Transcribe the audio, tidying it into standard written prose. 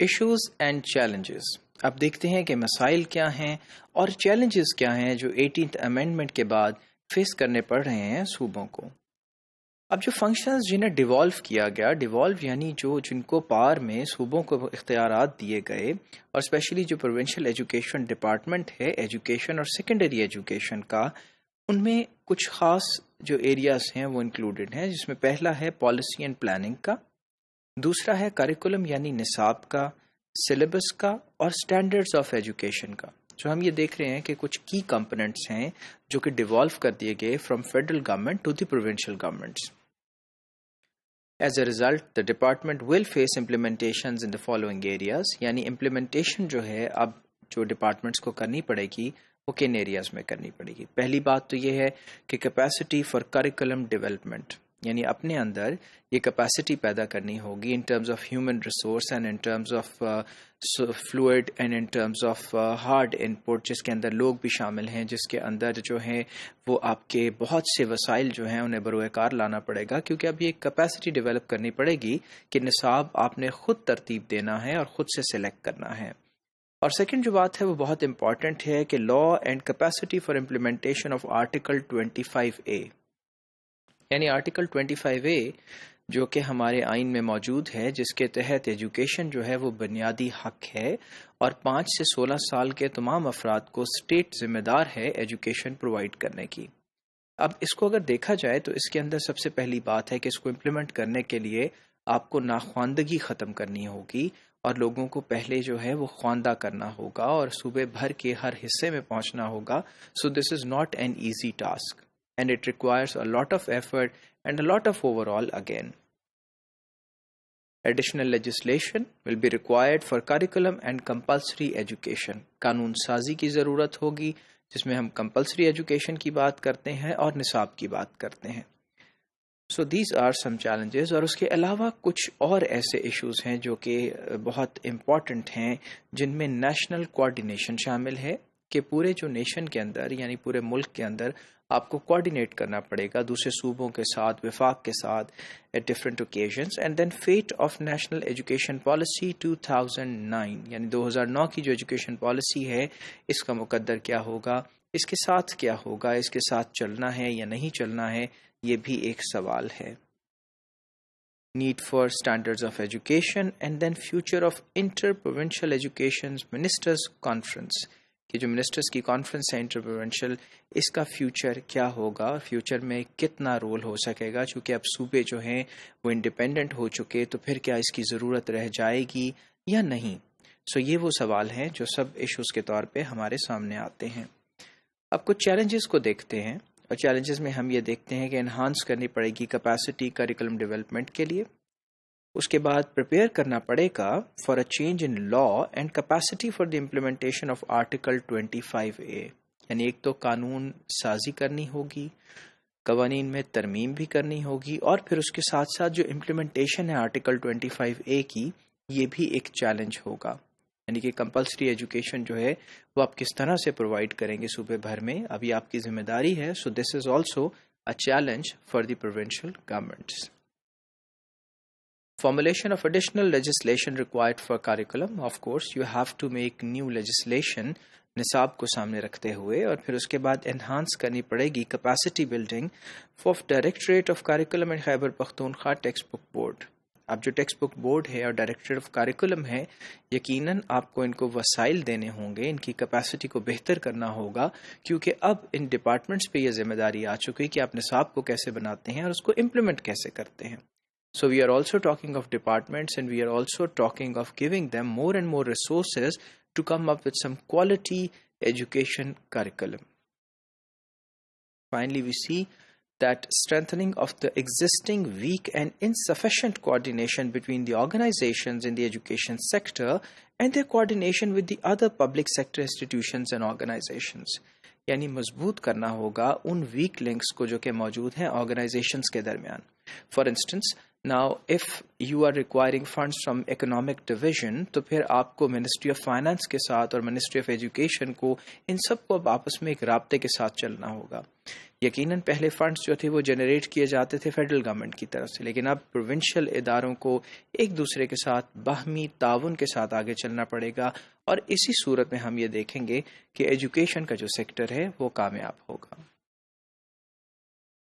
Issues and challenges. اب دیکھتے ہیں کہ مسائل کیا ہیں اور چیلنجز کیا ہیں جو 18th امینڈمنٹ کے بعد فیس کرنے پڑ رہے ہیں صوبوں کو. اب جو فنکشنز جنہیں ڈیوالو کیا گیا، ڈیوالو یعنی جن کو پار میں صوبوں کو اختیارات دیے گئے، اور اسپیشلی جو پروونشل ایجوکیشن ڈپارٹمنٹ ہے ایجوکیشن اور سیکنڈری ایجوکیشن کا، ان میں کچھ خاص جو ایریاز ہیں وہ انکلوڈڈ ہیں، جس میں پہلا ہے پالیسی اینڈ پلاننگ کا، دوسرا ہے کریکولم یعنی نصاب کا، سلیبس کا اور سٹینڈرڈز آف ایجوکیشن کا. جو ہم یہ دیکھ رہے ہیں کہ کچھ کی کمپوننٹس ہیں جو کہ ڈیوالو کر دیے گئے from federal government to the provincial governments. As a result, the department will face implementations in the following areas. یعنی implementation جو ہے اب جو ڈپارٹمنٹس کو کرنی پڑے گی وہ کن ایریاز میں کرنی پڑے گی. پہلی بات تو یہ ہے کہ کیپیسٹی فار کریکولم ڈیولپمنٹ، یعنی اپنے اندر یہ کیپیسٹی پیدا کرنی ہوگی in terms of human resource and in terms of fluid and in terms of hard input, جس کے اندر لوگ بھی شامل ہیں، جس کے اندر جو ہیں وہ آپ کے بہت سے وسائل جو ہیں انہیں بروئے کار لانا پڑے گا، کیونکہ اب یہ کیپیسٹی ڈیولپ کرنی پڑے گی کہ نصاب آپ نے خود ترتیب دینا ہے اور خود سے سلیکٹ کرنا ہے. اور سیکنڈ جو بات ہے وہ بہت امپورٹنٹ ہے کہ لا and capacity for implementation of article 25A، یعنی آرٹیکل 25A جو کہ ہمارے آئین میں موجود ہے، جس کے تحت ایجوکیشن جو ہے وہ بنیادی حق ہے اور 5 سے 16 سال کے تمام افراد کو اسٹیٹ ذمہ دار ہے ایجوکیشن پرووائڈ کرنے کی. اب اس کو اگر دیکھا جائے تو اس کے اندر سب سے پہلی بات ہے کہ اس کو امپلیمنٹ کرنے کے لیے آپ کو ناخواندگی ختم کرنی ہوگی اور لوگوں کو پہلے جو ہے وہ خواندہ کرنا ہوگا اور صوبے بھر کے ہر حصے میں پہنچنا ہوگا. So this is not an easy task and it requires a lot of effort and a lot of overall again. Additional legislation will be required for curriculum and compulsory education. قانون سازی کی ضرورت ہوگی جس میں ہم compulsory education کی بات کرتے ہیں اور نصاب کی بات کرتے ہیں. So these are some challenges. اور اس کے علاوہ کچھ اور ایسے ایشوز ہیں جو کہ بہت امپورٹنٹ ہیں، جن میں نیشنل کوآرڈینیشن شامل ہے کہ پورے جو نیشن کے اندر یعنی پورے ملک کے اندر آپ کو کوآرڈینیٹ کرنا پڑے گا دوسرے صوبوں کے ساتھ، وفاق کے ساتھ at different occasions. And then fate of national education policy 2009، یعنی 2009 کی جو ایجوکیشن پالیسی ہے اس کا مقدر کیا ہوگا، اس کے ساتھ کیا ہوگا، اس کے ساتھ چلنا ہے یا نہیں چلنا ہے، یہ بھی ایک سوال ہے. Need for standards of education and then future of inter provincial education ministers conference, کہ جو منسٹرز کی کانفرنس ہے انٹر پروونشل، اس کا فیوچر کیا ہوگا، فیوچر میں کتنا رول ہو سکے گا، چونکہ اب صوبے جو ہیں وہ انڈیپینڈنٹ ہو چکے، تو پھر کیا اس کی ضرورت رہ جائے گی یا نہیں. سو یہ وہ سوال ہیں جو سب ایشوز کے طور پہ ہمارے سامنے آتے ہیں. اب کچھ چیلنجز کو دیکھتے ہیں، اور چیلنجز میں ہم یہ دیکھتے ہیں کہ انہانس کرنی پڑے گی کیپیسٹی کریکولم ڈیولپمنٹ کے لیے. اس کے بعد پریپیئر کرنا پڑے گا for a change in law and capacity for the implementation of article 25A، یعنی ایک تو قانون سازی کرنی ہوگی، قوانین میں ترمیم بھی کرنی ہوگی، اور پھر اس کے ساتھ ساتھ جو امپلیمنٹیشن ہے آرٹیکل 25A کی، یہ بھی ایک چیلنج ہوگا. یعنی کہ کمپلسری ایجوکیشن جو ہے وہ آپ کس طرح سے پرووائڈ کریں گے صوبے بھر میں، ابھی آپ کی ذمہ داری ہے. So this is also a challenge for the provincial governments. Formulation of additional legislation required for curriculum. Of course, you have to make new legislation نصاب کو سامنے رکھتے ہوئے، اور پھر اس کے بعد انہانس کرنی پڑے گی capacity building for directorate of curriculum and Khyber Pakhtunkhwa text book board. اب جو ٹیکسٹ بک بورڈ ہے اور ڈائریکٹوریٹ آف کریکولم ہے، یقیناً آپ کو ان کو وسائل دینے ہوں گے، ان کی کیپیسٹی کو بہتر کرنا ہوگا، کیونکہ اب ان ڈپارٹمنٹس پہ یہ ذمہ داری آ چکی کہ آپ نصاب کو کیسے بناتے ہیں اور اس کو امپلیمنٹ کیسے کرتے ہیں. So we are also talking of departments, and we are also talking of giving them more and more resources to come up with some quality education curriculum. Finally, we see that strengthening of the existing weak and insufficient coordination between the organizations in the education sector and their coordination with the other public sector institutions and organizations. یعنی مضبوط کرنا ہوگا ان week links کو جو کہ موجود ہیں organisations کے درمیان. For instance Now, if you are requiring funds from economic division, تو پھر آپ کو منسٹری آف فائنانس کے ساتھ اور منسٹری آف ایجوکیشن کو ان سب کو اب آپس میں ایک رابطے کے ساتھ چلنا ہوگا. یقیناً پہلے فنڈز جو تھے وہ جنریٹ کیے جاتے تھے فیڈرل گورنمنٹ کی طرف سے، لیکن اب پروونشل اداروں کو ایک دوسرے کے ساتھ باہمی تعاون کے ساتھ آگے چلنا پڑے گا، اور اسی صورت میں ہم یہ دیکھیں گے کہ ایجوکیشن کا جو سیکٹر ہے وہ کامیاب ہوگا.